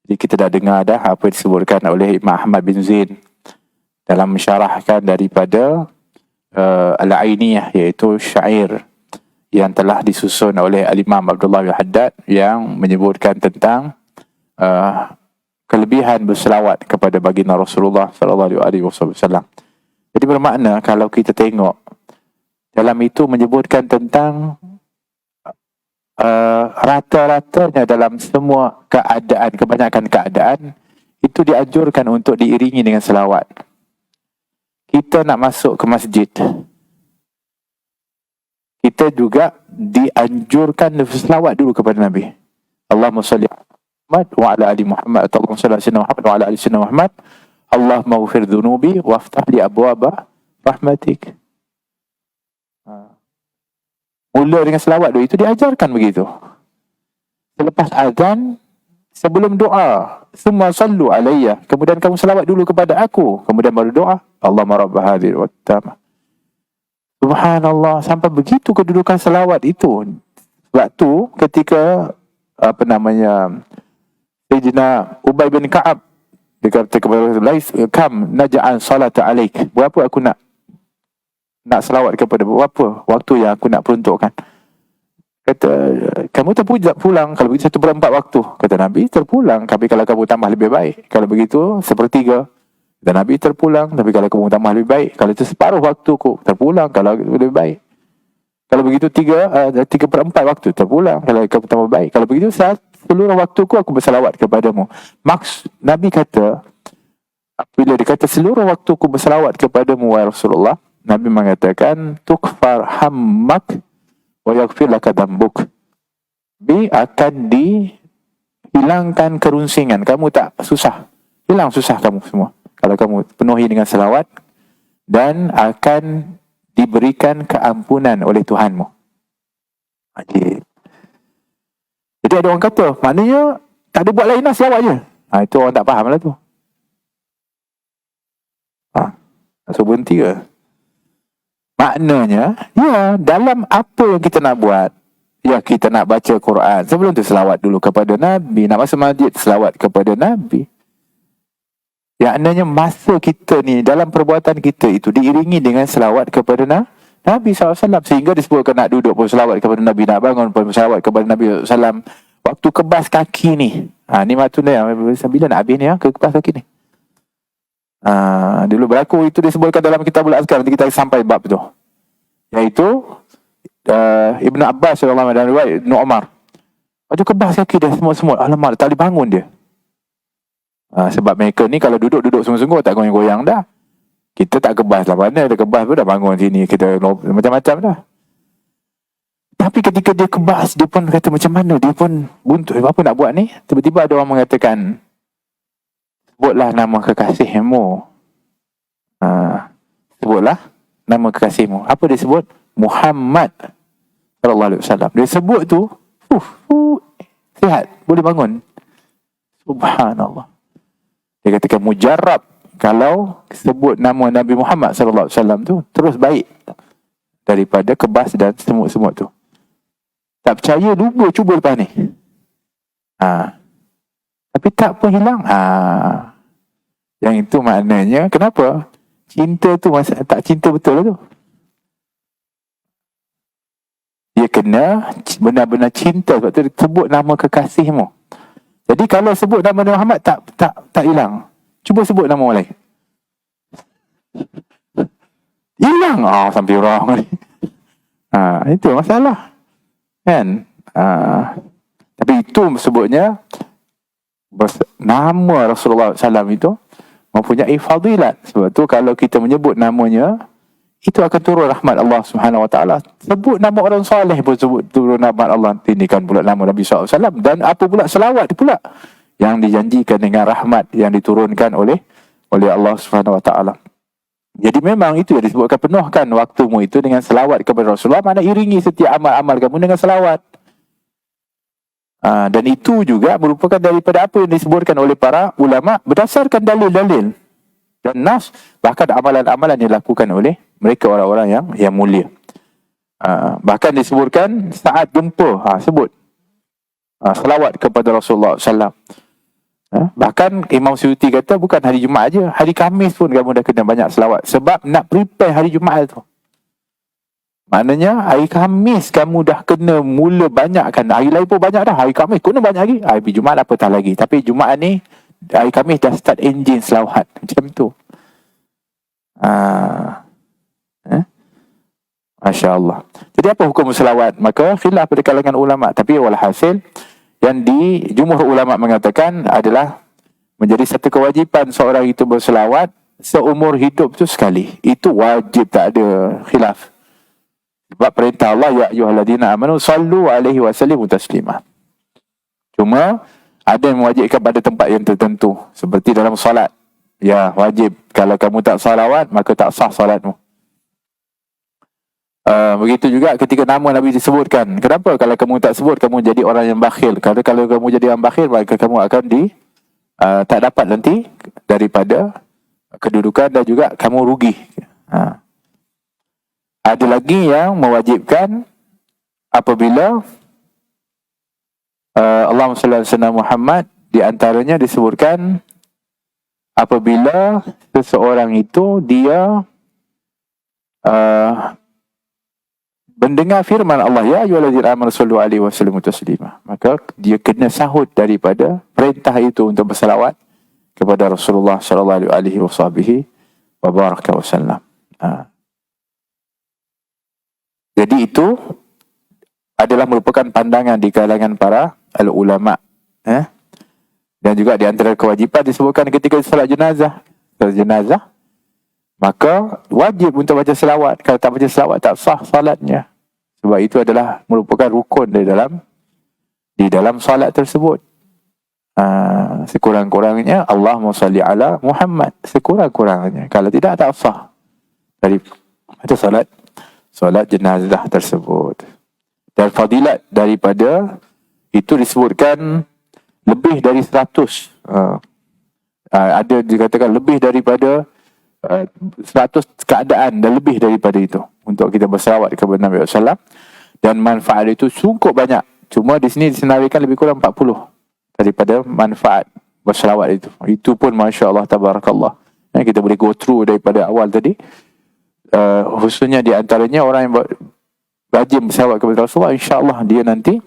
Jadi kita dah dengar dah apa yang disebutkan oleh Imam Ahmad bin Zain dalam mensyarahkan daripada Al-Ainiyah, iaitu syair yang telah disusun oleh Al-Imam Abdullah bin Haddad yang menyebutkan tentang kelebihan berselawat kepada baginda Rasulullah sallallahu alaihi wasallam. Jadi bermakna kalau kita tengok dalam itu menyebutkan tentang rata-ratanya dalam semua keadaan, kebanyakan keadaan itu dianjurkan untuk diiringi dengan selawat. Kita nak masuk ke masjid, kita juga dianjurkan selawat dulu kepada Nabi. Allahumma salli ala Muhammad wa ala ali Muhammad, atau Allahumma salli ala sayyidina Muhammad wa ala ali sayyidina Muhammad, Allahumma ghfir dhunubi waftah li abwaba rahmatik. Mula dengan selawat dulu, itu diajarkan begitu. Selepas azan, sebelum doa, summa sallu alayya, kemudian kamu selawat dulu kepada aku, kemudian baru doa, Allahumma rabb hadhihi wa tamah. Subhanallah, sampai begitu kedudukan selawat itu. Sebab tu ketika Sayyidina Ubay bin Ka'ab, dia kata kepada Rasulullah, kam naj'al salata alaik, berapa aku nak selawat kepada, berapa waktu yang aku nak peruntukkan? Kata, kamu terpulang kalau begitu 1/4 waktu. Kata Nabi, terpulang, tapi kalau kamu tambah lebih baik. Kalau begitu 1/3. Dan Nabi, terpulang, tapi kalau kamu tambah lebih baik. Kalau itu separuh waktuku, terpulang, kalau lebih baik. Kalau begitu 3/4 waktu, terpulang, kalau kamu tambah baik. Kalau begitu seluruh waktuku aku berselawat kepadamu. Nabi kata, bila dia kata seluruh waktuku berselawat kepadamu wahai Rasulullah, Nabi mengatakan tukfar hammak wa yaghfir laka dhanbuk. Akan dihilangkan kerunsingan, kamu tak susah, hilang susah kamu semua kalau kamu penuhi dengan selawat, dan akan diberikan keampunan oleh Tuhanmu. Jadi ada orang kata, maknanya tak ada buat lain lah, selawat je. Itu orang tak faham lah tu. So berhenti ke? Maknanya, ya, dalam apa yang kita nak buat, ya, kita nak baca Quran, sebelum tu selawat dulu kepada Nabi. Nak masuk masjid, selawat kepada Nabi. Yang maknanya masa kita ni, dalam perbuatan kita itu diiringi dengan selawat kepada Nabi SAW. Sehingga disebutkan nak duduk pun selawat kepada Nabi, nak bangun pun selawat kepada Nabi SAW. Waktu kebas kaki ni, ni matunda yang bila nak habis ni, kebas kaki ni. Dulu berlaku, itu disebutkan dalam Kitabul Azkar. Nanti kita sampai bab tu, iaitu Ibn Abbas radhiyallahu anhu dan riwayat Ibn Umar, waktu kebas kaki dia semua-semua, alamak, tak boleh bangun dia. Sebab mereka ni kalau duduk sungguh-sungguh, tak goyang-goyang dah. Kita tak kebas lah, mana ada kebas pun dah bangun sini, kita macam-macam dah. Tapi ketika dia kebas, dia pun kata macam mana, dia pun buntut, apa nak buat ni. Tiba-tiba ada orang mengatakan, sebutlah nama kekasihmu. Sebutlah nama kekasihmu. Apa dia sebut? Muhammad sallallahu alaihi wasallam. Dia sebut tu, sihat, boleh bangun. Subhanallah. Dia katakan mujarrab, kalau sebut nama Nabi Muhammad sallallahu alaihi wasallam tu, terus baik daripada kebas dan semut-semut tu. Tak percaya, cuba lepas ni. Tapi tak pun hilang. Yang itu maknanya, kenapa? Cinta tu tak cinta betul lah tu. Dia kena benar-benar cinta. Sebab tu dia sebut nama kekasihmu. Jadi kalau sebut nama Nabi Muhammad, tak hilang. Cuba sebut nama orang lain, hilang. Sampai orang ni. Itu masalah, kan? Tapi itu sebutnya nama Rasulullah SAW itu mempunyai fadilat. Sebab tu kalau kita menyebut namanya, itu akan turun rahmat Allah Subhanahu Wa Taala. Sebut nama orang soleh pun sebut turun rahmat Allah. Ini kan pula nama Nabi SAW. Dan apa pula selawat pula yang dijanjikan dengan rahmat yang diturunkan oleh Allah Subhanahu Wa Taala. Jadi memang itu yang disebutkan, penuhkan waktumu itu dengan selawat kepada Rasulullah. Mana iringi setiap amal-amal kamu dengan selawat. Dan itu juga merupakan daripada apa yang disebutkan oleh para ulama berdasarkan dalil-dalil dan nas, bahkan amalan-amalan yang dilakukan oleh mereka orang-orang yang mulia. Bahkan disebutkan saat gempa, sebut selawat kepada Rasulullah SAW. Bahkan Imam Suyuti kata bukan hari Jumaat aja, hari Khamis pun kamu dah kena banyak selawat. Sebab nak prepare hari Jumaat tu. Maknanya hari Khamis kamu dah kena mula banyakkan. Hari lain pun banyak dah. Hari Khamis kena banyak lagi. Hari Jumaat apatah lagi. Tapi Jumaat ni, hari Khamis dah start engine selawat. Macam tu. Masya Allah. Jadi apa hukum selawat? Maka khilaf pada kalangan ulama'. Tapi walhasil, yang di jumhur ulama' mengatakan adalah menjadi satu kewajipan seorang itu berselawat seumur hidup tu sekali. Itu wajib, tak ada khilaf. Sebab perintah Allah, ya ayyuhalladzina amanu sallu alaihi wa sallimu taslima. Cuma ada yang mewajibkan pada tempat yang tertentu, seperti dalam solat. Ya, wajib. Kalau kamu tak salawat, maka tak sah solatmu. Begitu juga ketika nama Nabi disebutkan. Kenapa? Kalau kamu tak sebut, kamu jadi orang yang bakhil. Kalau kamu jadi orang bakhil, maka kamu akan tak dapat nanti daripada kedudukan, dan juga kamu rugi. Ada lagi yang mewajibkan apabila Allahumma salli ala sayyidina Muhammad, di antaranya disebutkan apabila seseorang itu dia mendengar firman Allah, ya ayyuhallazina amanu sallu alaihi wa sallimu taslima, maka dia kena sahut daripada perintah itu untuk berselawat kepada Rasulullah sallallahu alaihi wa baraka wasallam. Jadi itu adalah merupakan pandangan di kalangan para ulama. Dan juga di antara kewajipan disebutkan ketika solat jenazah. Solat jenazah, maka wajib untuk baca selawat. Kalau tak baca selawat, tak sah salatnya. Sebab itu adalah merupakan rukun di dalam salat tersebut. Sekurang-kurangnya Allahumma salli ala Muhammad. Sekurang-kurangnya. Kalau tidak, tak sah dari baca salat jenazah tersebut. Dan fadilat daripada itu disebutkan lebih dari 100. Ada dikatakan lebih daripada 100 keadaan dan lebih daripada itu untuk kita berselawat kepada Nabi SAW. Dan manfaat itu cukup banyak. Cuma di sini disenarikan lebih kurang 40 daripada manfaat berselawat itu. Itu pun Masya Allah, Tabarakallah. Kita boleh go through daripada awal tadi. Khususnya di antaranya orang yang rajin berselawat kepada Rasulullah, insya-Allah dia nanti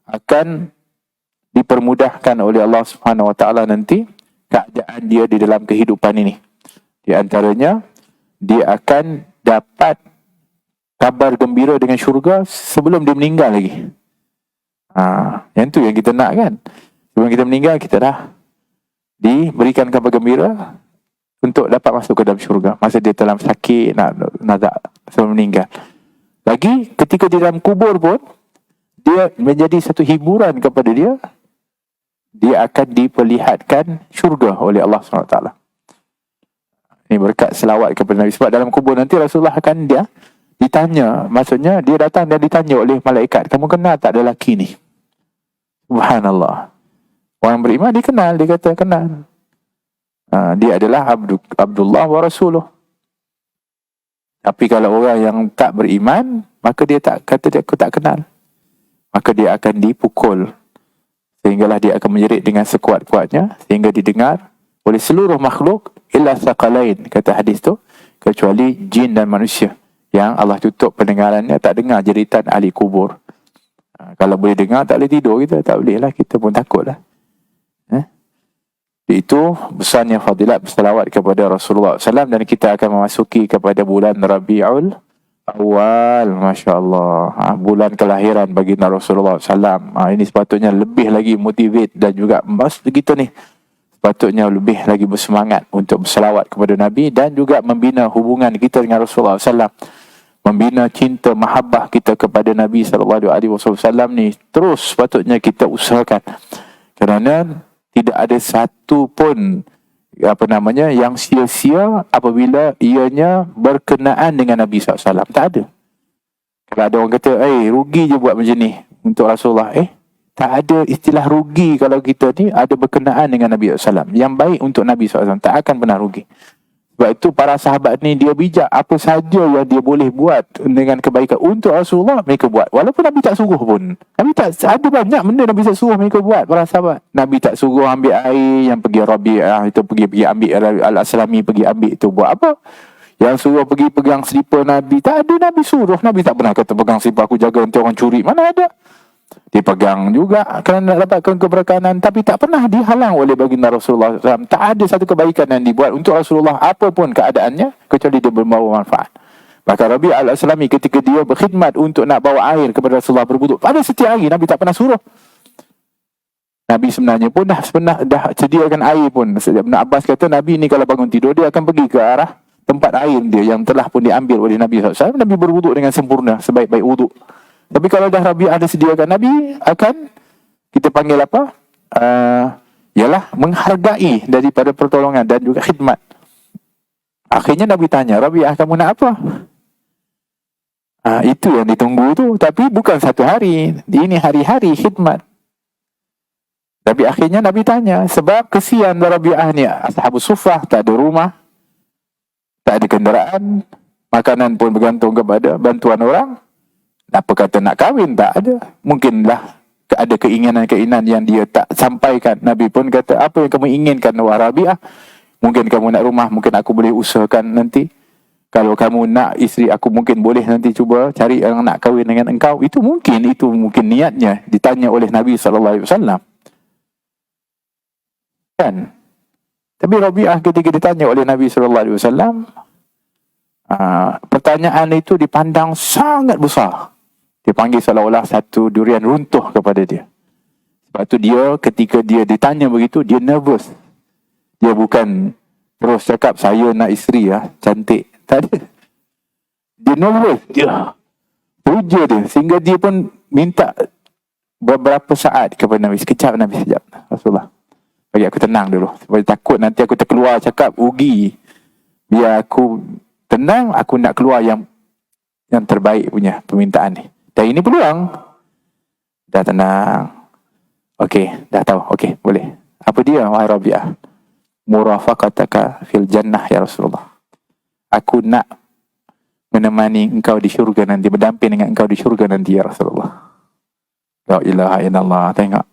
akan dipermudahkan oleh Allah Subhanahu Wa Taala nanti keadaan dia di dalam kehidupan ini. Di antaranya, dia akan dapat kabar gembira dengan syurga sebelum dia meninggal lagi. Yang tu yang kita nak kan. Sebelum kita meninggal, kita dah diberikan kabar gembira untuk dapat masuk ke dalam syurga. Masa dia dalam sakit, nak sebelum meninggal. Lagi, ketika di dalam kubur pun, dia menjadi satu hiburan kepada dia. Dia akan diperlihatkan syurga oleh Allah SWT. Ini berkat selawat kepada Nabi. Sebab dalam kubur nanti Rasulullah akan dia ditanya. Maksudnya dia datang dan ditanya oleh malaikat, kamu kenal tak lelaki ni? Subhanallah. Orang beriman dia kenal. Dia kata kenal. Dia adalah Abdullah wa Rasuluh. Tapi kalau orang yang tak beriman, maka dia tak kata dia aku tak kenal. Maka dia akan dipukul. Sehinggalah dia akan menjerit dengan sekuat-kuatnya. Sehingga didengar oleh seluruh makhluk. Illa thaqalain, kata hadis tu, kecuali jin dan manusia. Yang Allah tutup pendengarannya, tak dengar jeritan ahli kubur. Kalau boleh dengar, tak boleh tidur kita. Tak boleh lah, kita pun takut lah. Itu besarnya fadilat berselawat kepada Rasulullah SAW. Dan kita akan memasuki kepada bulan Rabiul Awal. Masya Allah. Bulan kelahiran baginda Rasulullah SAW. Ini sepatutnya lebih lagi motivate dan juga begitu ni. Sepatutnya lebih lagi bersemangat untuk berselawat kepada Nabi dan juga membina hubungan kita dengan Rasulullah SAW. Membina cinta, mahabbah kita kepada Nabi SAW ni terus sepatutnya kita usahakan. Kerana tidak ada satu pun yang sia-sia apabila ianya berkenaan dengan Nabi SAW. Tak ada. Kalau ada orang kata, rugi je buat macam ni untuk Rasulullah. Tak ada istilah rugi kalau kita ni ada berkenaan dengan Nabi SAW. Yang baik untuk Nabi SAW tak akan pernah rugi. Sebab itu para sahabat ni dia bijak. Apa saja yang dia boleh buat dengan kebaikan untuk Rasulullah, mereka buat. Walaupun Nabi tak suruh pun. Nabi tak, ada banyak benda Nabi tak suruh mereka buat, para sahabat. Nabi tak suruh ambil air, yang pergi Rabi'ah itu pergi ambil, Al-Aslami pergi ambil itu buat apa? Yang suruh pergi pegang selipar Nabi, tak ada Nabi suruh. Nabi tak pernah kata pegang selipar aku jaga nanti orang curi. Mana ada? Dia pegang juga kerana nak dapatkan keberkahan, tapi tak pernah dihalang oleh baginda Rasulullah SAW. Tak ada satu kebaikan yang dibuat untuk Rasulullah apapun keadaannya kecuali dia membawa manfaat. Maka Rabi' al-Aslami ketika dia berkhidmat untuk nak bawa air kepada Rasulullah berwuduk pada setiap hari, Nabi tak pernah suruh. Nabi sebenarnya pun dah sediakan air pun. Ibn Abbas kata Nabi ni kalau bangun tidur dia akan pergi ke arah tempat air dia yang telah pun diambil oleh Nabi SAW. Nabi berwuduk dengan sempurna, sebaik-baik wuduk. Tapi kalau dah Rabi'ah ada sediakan, Nabi akan, kita panggil apa? Ialah menghargai daripada pertolongan dan juga khidmat. Akhirnya Nabi tanya, Rabi'ah kamu nak apa? Itu yang ditunggu tu. Tapi bukan satu hari. Ini hari-hari khidmat. Tapi akhirnya Nabi tanya, sebab kesian Rabi'ah ni, Ashabus Suffah, tak ada rumah, tak ada kenderaan, makanan pun bergantung kepada bantuan orang. Apa kata nak kahwin? Tak ada. Mungkinlah ada keinginan-keinginan yang dia tak sampaikan. Nabi pun kata, apa yang kamu inginkan wahai Rabi'ah? Mungkin kamu nak rumah, mungkin aku boleh usahakan nanti. Kalau kamu nak isteri, aku mungkin boleh nanti cuba cari yang nak kahwin dengan engkau. Itu mungkin niatnya ditanya oleh Nabi SAW. Kan? Tapi Rabi'ah ketika ditanya oleh Nabi SAW, pertanyaan itu dipandang sangat besar. Dia panggil seolah-olah satu durian runtuh kepada dia. Sebab tu dia ketika dia ditanya begitu, dia nervous. Dia bukan terus cakap, saya nak isteri cantik. Tak ada. Dia nervous. Dia puja dia. Sehingga dia pun minta beberapa saat kepada Nabi. Sekejap Nabi, sekejap. Rasulullah, bagi aku tenang dulu. Sebab takut nanti aku terkeluar cakap, rugi. Biar aku tenang, aku nak keluar yang terbaik punya permintaan ni. Dan ini peluang. Dah tenang. Okey, dah tahu. Okey, boleh. Apa dia, wahai Rabi'ah? Murafaqataka fil jannah ya Rasulullah. Aku nak menemani engkau di syurga nanti, berdamping dengan engkau di syurga nanti ya Rasulullah. La ilaha illallah. Tengok.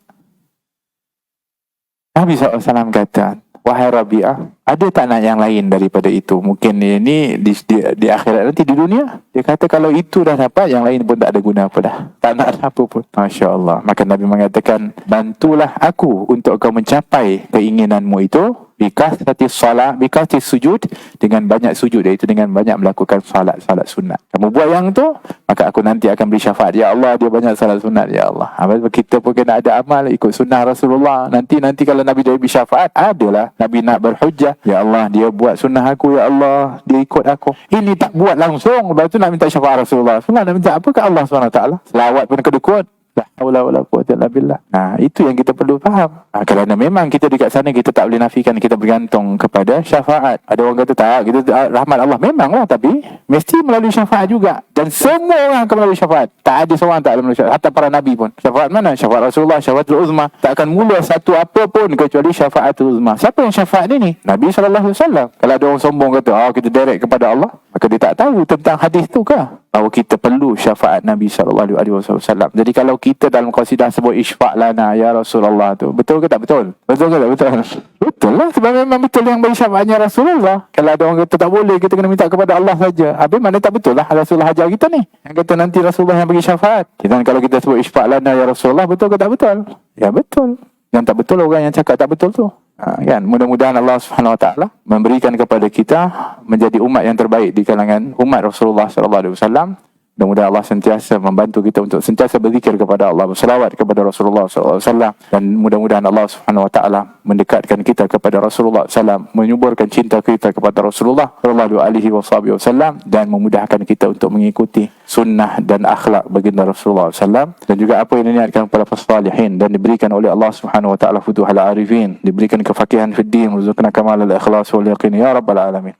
Nabi SAW kata, wahai Rabi'ah, ada tak nak yang lain daripada itu? Mungkin ini di akhirat nanti, di dunia. Dia kata kalau itu dah dapat, yang lain pun tak ada guna apa dah. Tak nak apa pun. Masya Allah. Maka Nabi mengatakan, bantulah aku untuk kau mencapai keinginanmu itu. Bikasati salat, bikasati sujud, dengan banyak sujud, iaitu dengan banyak melakukan salat sunat. Kamu buat yang tu, maka aku nanti akan beri syafaat. Ya Allah, dia banyak salat sunat. Ya Allah. Kita pun kena ada amal ikut sunnah Rasulullah. Nanti kalau Nabi dah beri syafaat, adalah Nabi nak berhujjah. Ya Allah, dia buat sunnah aku. Ya Allah, dia ikut aku. Ini tak buat langsung. Lepas tu nak minta syafaat Rasulullah. Rasulullah nak minta apa ke Allah SWT? Selawat pun kedekut. La haula wala quwwata illa billah. Itu yang kita perlu faham. Kerana memang kita dekat sana, kita tak boleh nafikan kita bergantung kepada syafaat. Ada orang kata tak, kita rahmat Allah. Memanglah, tapi mesti melalui syafaat juga. Dan semua orang akan melalui syafaat. Tak ada seorang tak melalui syafaat. Hatta para Nabi pun. Syafaat mana? Syafaat Rasulullah, syafaatul uzma. Tak akan mula satu apa pun kecuali syafaatul uzma. Siapa yang syafaat ni? Nabi SAW. Kalau ada orang sombong kata, kita direct kepada Allah, maka dia tak tahu tentang hadis tu ke? Bahawa kita perlu syafaat Nabi SAW. Jadi kalau kita dalam qasidah sebut isfa' lana ya Rasulullah tu, betul ke tak betul? Betul ke tak betul? Betul lah, sebab memang betul yang beri syafaatnya Rasulullah. Kalau ada orang kata tak boleh, kita kena minta kepada Allah saja. Habis mana tak betul lah Rasulullah ajar kita ni. Yang kata nanti Rasulullah yang beri syafaat. Dan kalau kita sebut isfa' lana ya Rasulullah, betul ke tak betul? Ya betul. Yang tak betul orang yang cakap tak betul tu. Kan, mudah-mudahan Allah Subhanahu Wa Taala memberikan kepada kita menjadi umat yang terbaik di kalangan umat Rasulullah sallallahu alaihi wasallam. Mudah-mudahan Allah sentiasa membantu kita untuk sentiasa berzikir kepada Allah, berselawat kepada Rasulullah sallallahu alaihi wasallam, dan mudah-mudahan Allah Subhanahu Wa Taala mendekatkan kita kepada Rasulullah sallallahu, menyuburkan cinta kita kepada Rasulullah sallallahu alaihi wasallam, dan memudahkan kita untuk mengikuti sunnah dan akhlak baginda Rasulullah sallallahu, dan juga apa yang diniatkan kepada salihin, dan diberikan oleh Allah Subhanahu Wa Taala futuhul arifin, diberikan kefakihan fid din, rizqna kamal al ikhlas wal yaqin ya rabbal alamin.